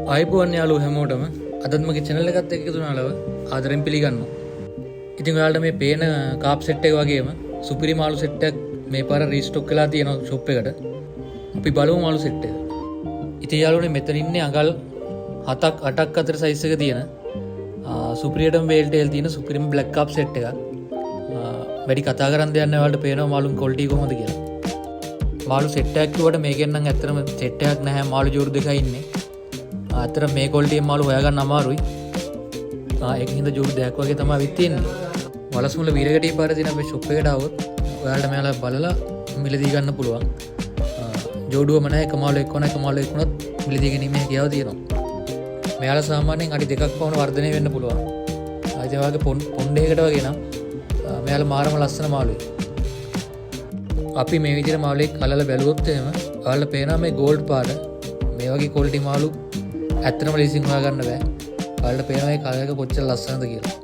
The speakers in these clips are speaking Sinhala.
ආයිබෝන් යාළුවෝ හැමෝටම අදත් මගේ channel එකත් එක්ක එකතු වුණාලව ආදරෙන් පිළිගන්නවා. ඉතින් ඔයාලට මේ පේන කාප් සෙට් එක වගේම සුපිරි මාළු සෙට් එකක් මේ පාර රීස්ටොක් වෙලා තියෙනවා ෂොප් එකට. අපි බලමු මාළු සෙට් එක. ඉතින් යාළුවනේ මෙතන ඉන්නේ අඟල් 7ක් 8ක් අතර සයිස් එක තියෙන සුපිරියටම වේල් ටේල් තියෙන සුපිරිම බ්ලැක් කාප් සෙට් එකක්. වැඩි කතා කරන්න දෙයක් නැහැ ඔයාලට පේනවා මාළුන් ක්වොලිටි කොහොමද කියලා. මාළු සෙට් එකක් කිව්වට මේකෙන් නම් ඇත්තටම සෙට් එකක් නැහැ මාළු ජෝඩු දෙකයි ඉන්නේ. අතර මේ ක්වොලිටියෙන් මාළු හොයාගන්න අමාරුයි. ඒකින්ද ජෝඩු දෙකක් වගේ තමයි විත් තියෙන්නේ. වලසුමුල වීරගටිය පාරේ තියෙන අපේ ෂොප් එකට આવොත් ඔයාලට මෙයාලා බලලා මිලදී ගන්න පුළුවන්. ජෝඩුවම නැහැ එක මාළු එක්ක එක මාළු එක්කුණත් මිලදී ගැනීම හැකියාව තියෙනවා. මෙයාලා සාමාන්‍යයෙන් අඩි 2ක් පමණ වර්ධනය වෙන්න පුළුවන්. ඒ වගේ පොණ්ඩයකට වගේ නම් මෙයාලා මාරම ලස්සන මාළුයි. අපි මේ විදිහට මාළුවෙක් කලලා බැලුවොත් එහෙම ඔයාලට පේනවා මේ ගෝල්ඩ් පාට මේ වගේ ක්වොලිටි මාළු ඇත්තටම ලීසින් හොයාගන්න බෑ. ඔයාලට පේනවා මේ කලර් එක කොච්චර ලස්සනද කියලා.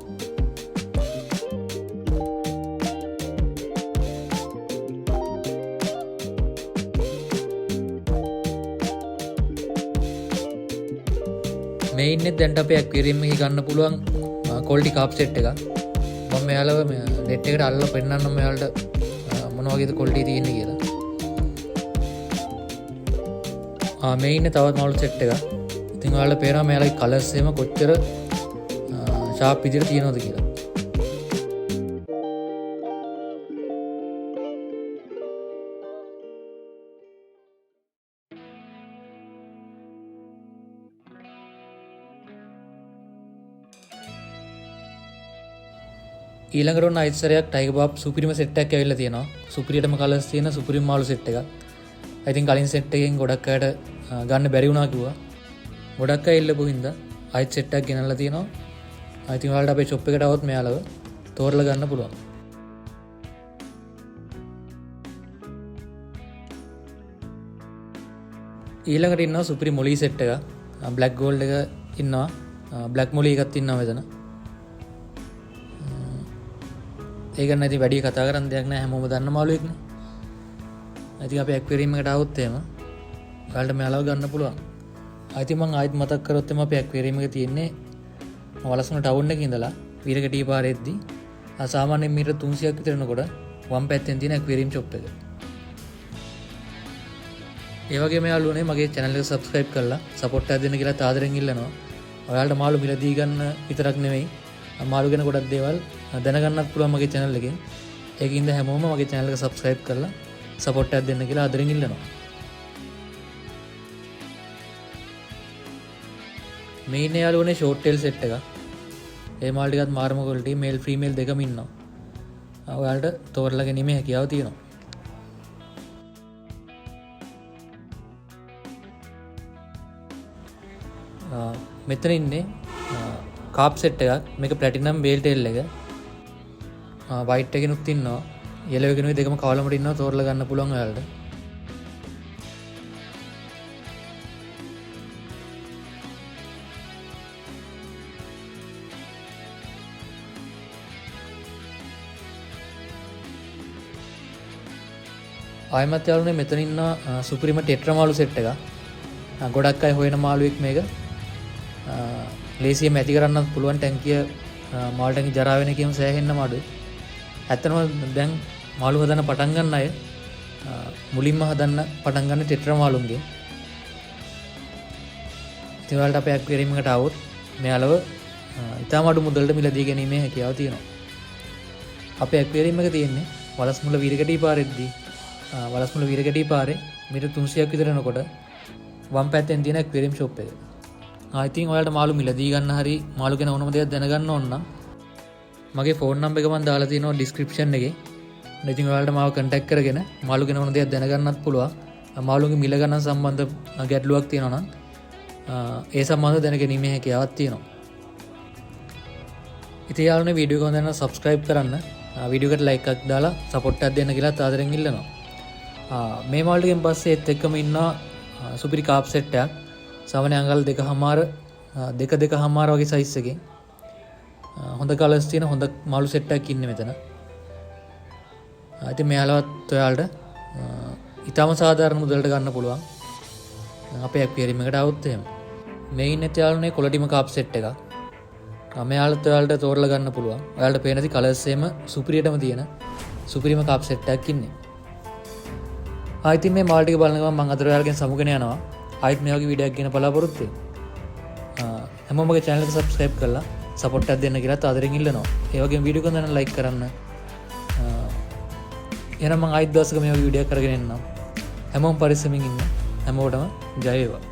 මේ ඉන්නේ දැන් අපේ ඇක්වේරියම් එකේ ගන්න පුළුවන් ක්වොලිටි කාප් සෙට් එකක්. මම මෙයාලව නෙට් එකට අල්ලලා පෙන්නන්නම් මෙයාලට මොන වගේද ක්වොලිටි තියෙන්නේ කියලා. මේ ඉන්නේ තවත් මාළු සෙට් එකක්. ඉතින් ඔයාලට පේනවා මෙයාලගේ කලර්ස් එහෙම කොච්චර ෂාප් විදිහට තියෙනවද කියලා. ඊළඟට ඔන්න අයිත්සරයක් ටයිගර් බාබ් සුපිරිම සෙට් එකක් ඇවිල්ලා තියෙනවා. සුපිරියටම කලර්ස් තියෙන සුපිරිම මාළු සෙට් එකක්. I think කලින් සෙට් එකෙන් ගොඩක් අයට ගන්න බැරි වුණා කිව්වා. ගොඩක් අය ඉල්ලපු හින්දා අයිත් සෙට් එකක් ගෙනල්ලා තියෙනවා. I think ඔයාලට අපේ ෂොප් එකට આવොත් මෙයාලව තෝරලා ගන්න පුළුවන්. ඊළඟට ඉන්නවා සුපිරි මොලි සෙට් එකක්. බ්ලැක් ගෝල්ඩ් එක ඉන්නවා. බ්ලැක් මොලි එකක් ඉන්නවා මෙතන. ඒක නැති වැඩි කතා කරන්න දෙයක් නැහැ හැමෝම දන්න මාළුවෙක්නේ. ඉතින් අපි ඇක්වේරියම් එකට આવොත් එහෙම ඔයාලට මෙයාලව ගන්න පුළුවන්. ඉතින් මම ආයෙත් මතක් කරොත් එම අපි ඇක්වේරියම් එක තියෙන්නේ වලසුන ටවුන් එකේ ඉඳලා වීරගටිය පාරේදී සාමාන්‍යයෙන් මීටර 300ක් විතර යනකොට වම් පැත්තෙන් තියෙන ඇක්වේරියම් ෂොප් එක. ඒ වගේම යාළුවනේ මගේ channel එක subscribe කරලා support එකක් දෙන්න කියලා ආදරෙන් ඉල්ලනවා. ඔයාලට මාළු මිලදී ගන්න විතරක් නෙමෙයි මාළු ගැන ගොඩක් දේවල් දැනගන්නත් පුළුවන් මගේ channel එකෙන්. ඒකින්ද හැමෝම මගේ channel එක subscribe කරලා support එකක් දෙන්න කියලා ආදරෙන් ඉල්ලනවා. මේ ඉන්නේ යාළුවනේ short tail set එක. ඒ මාළු ටිකත් මාරම quality male female දෙකම ඉන්නවා. ඔයාලට තෝරලා ගැනීමේ හැකියාව තියෙනවා. මෙතන ඉන්නේ කාප් සෙට් එකක්. මේක ප්ලැටිනම් වේල් ටේල් එක. වයිට් එකකිනුත් ඉන්නවා. yellow එකකිනුයි දෙකම කවලමට ඉන්නවා. තෝරලා ගන්න පුළුවන් ඔයාලට. ආයමත් යාළුවනේ මෙතන ඉන්න සුපිරිම ටෙට්‍රා මාළු සෙට් එකක්. ගොඩක් අය හොයන මාළුවෙක් මේක. ලේසියෙන් ඇති කරන්නත් පුළුවන් ටැංකිය මාළු ටැංකිය ජරා වෙන කියම සෑහෙන්න මාළුයි. ඇත්තටම දැන් මාළු හදන්න පටන් ගන්න අය මුලින්ම හදන්න පටන් ගන්න ටෙට්‍රා මාළුන්ගේ. ඉතින් ඔයාලට අපේ ඇක්වේරියම් එකට આવොත් මෙයාලව ඉතාම අඩු මුදලට මිලදී ගැනීමේ හැකියාව තියෙනවා. අපේ ඇක්වේරියම් එක තියෙන්නේ වලස්මුල වීරගටිය පාරේදී වලස්මුල වීරගටිය පාරේ මීටර 300ක් විතර යනකොට වම් පැත්තෙන් තියෙන ඇක්වේරියම් ෂොප් එක. ඉතින් ඔයාලට මාළු මිලදී ගන්න හරි මාළු ගැන ඕනම දෙයක් දැනගන්න ඕන නම් මගේ ෆෝන් නම්බර් එක මම දාලා තියෙනවා ඩිස්ක්‍රිප්ෂන් එකේ. ඉතින් ඔයාලට මාව කන්ටැක්ට් කරගෙන මාළු ගැන ඕන දෙයක් දැනගන්නත් පුළුවන්. මාළුගේ මිල ගණන් සම්බන්ධ ගැටලුවක් තියෙනවා නම් ඒ සම්බන්ධව දැනගැනීමේ හැකියාවක් තියෙනවා. ඉතින් යාළුවනේ වීඩියෝ එක හොඳ නම් subscribe කරන්න. වීඩියෝ එකට like එකක් දාලා support එකක් දෙන්න කියලා ආදරෙන් ඉල්ලනවා. මේ මාළු ටිකෙන් පස්සේ ඒත් එක්කම ඉන්නවා සුපිරි කාප් සෙට් එකක්. සාමාන්‍ය අඟල් 2.5 වගේ සයිස් එකකින් හොඳ කලර්ස් තියෙන හොඳ මාළු සෙට් එකක් ඉන්නේ මෙතන. ඉතින් මෙයාලවත් ඔයාලට ඊටම සාධාරණ මුදලට ගන්න පුළුවන්. අපේ ඇක්වේරියම් එකට આવොත් එහෙම. මේ ඉන්න යාළුවනේ කොලටිම කාප් සෙට් එක. මෙයාලත් ඔයාලට තෝරලා ගන්න පුළුවන්. ඔයාලට පේන දි කලර්ස් එකම සුපිරියටම තියෙන සුපිරිම කාප් සෙට් එකක් ඉන්නේ. ආයිත් මේ මාල් ටික බලන ගමන් මම අද ඔයාලගෙන් සමුගෙන යනවා. ආයිත් මේ වගේ වීඩියෝ එකක් ගෙන බලාපොරොත්තු වෙන්න. හැමෝම මගේ channel එක subscribe කරලා support එකක් දෙන්න කියලා ආදරෙන් ඉල්ලනවා. ඒ වගේම වීඩියෝ එක හොඳ නම් like කරන්න. එහෙනම් මම ආයිත් දවසක මේ වගේ වීඩියෝ එකක් කරගෙන එන්නම්. හැමෝම පරිස්සමින් ඉන්න. හැමෝටම ජය වේවා.